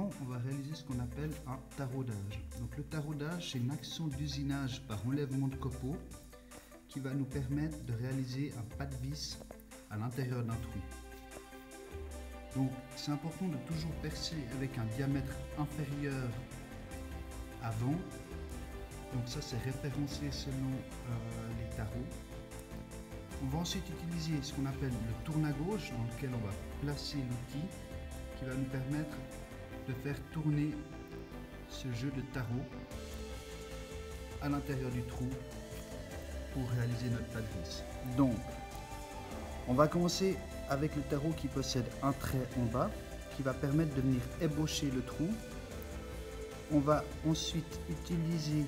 maintenant, on va réaliser ce qu'on appelle un taraudage. Donc le taraudage, c'est une action d'usinage par enlèvement de copeaux qui va nous permettre de réaliser un pas de vis à l'intérieur d'un trou. Donc c'est important de toujours percer avec un diamètre inférieur avant. Donc ça c'est référencé selon les tarots. On va ensuite utiliser ce qu'on appelle le tourne à gauche dans lequel on va placer l'outil qui va nous permettre de faire tourner ce jeu de tarot à l'intérieur du trou pour réaliser notre pas de vis. Donc on va commencer avec le tarot qui possède un trait en bas qui va permettre de venir ébaucher le trou. On va ensuite utiliser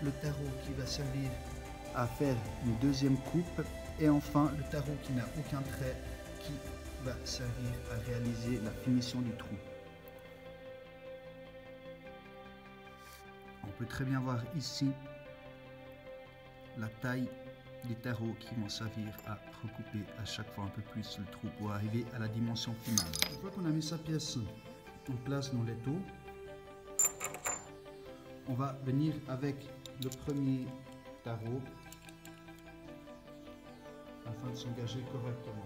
le tarot qui va servir à faire une deuxième coupe et enfin le tarot qui n'a aucun trait qui va servir à réaliser la finition du trou. On peut très bien voir ici la taille des tarots qui vont servir à recouper à chaque fois un peu plus le trou pour arriver à la dimension finale. Une fois qu'on a mis sa pièce en place dans l'étau, on va venir avec le premier tarot afin de s'engager correctement.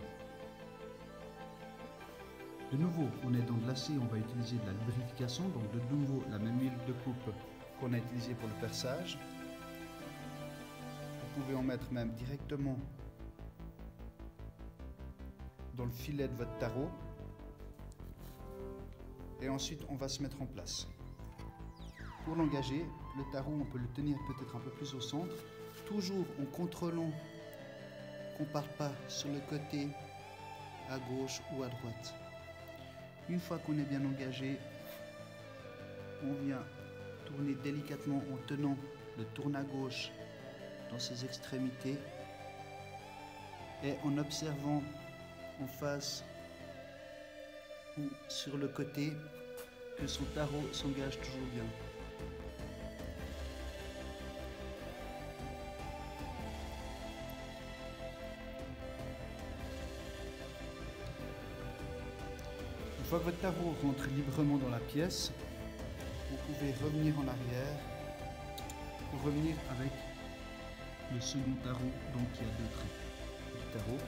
De nouveau, on est dans de l'acier, on va utiliser de la lubrification, donc de nouveau la même huile de coupe qu'on a utilisée pour le perçage. Vous pouvez en mettre même directement dans le filet de votre tarot. Et ensuite, on va se mettre en place. Pour l'engager, le tarot, on peut le tenir peut-être un peu plus au centre, toujours en contrôlant qu'on ne parte pas sur le côté à gauche ou à droite. Une fois qu'on est bien engagé, on vient tourner délicatement en tenant le tourne à gauche dans ses extrémités et en observant en face ou sur le côté que son tarot s'engage toujours bien. Une fois que votre tarot rentre librement dans la pièce, vous pouvez revenir en arrière pour revenir avec le second tarot, donc il y a deux traits du tarot,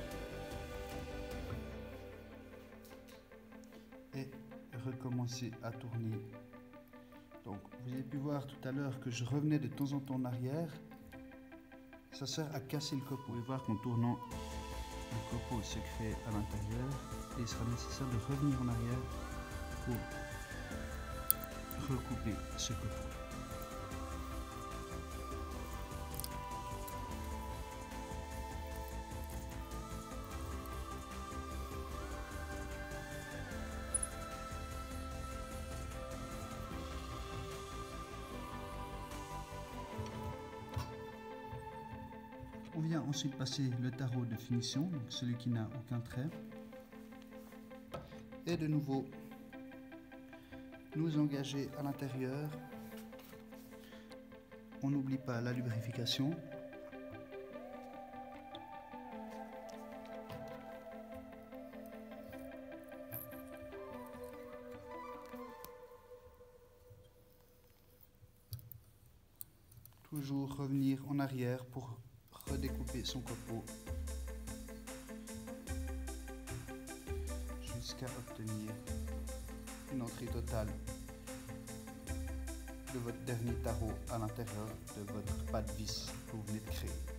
et recommencer à tourner. Donc vous avez pu voir tout à l'heure que je revenais de temps en temps en arrière. Ça sert à casser le copeau. Vous pouvez voir qu'en tournant, le copeau se crée à l'intérieur et il sera nécessaire de revenir en arrière pour recouper ce copeau. On vient ensuite passer le tarot de finition, donc celui qui n'a aucun trait. Et de nouveau, nous engager à l'intérieur. On n'oublie pas la lubrification. Toujours revenir en arrière pour redécouper son copeau jusqu'à obtenir une entrée totale de votre dernier tarot à l'intérieur de votre pas de vis que vous venez de créer.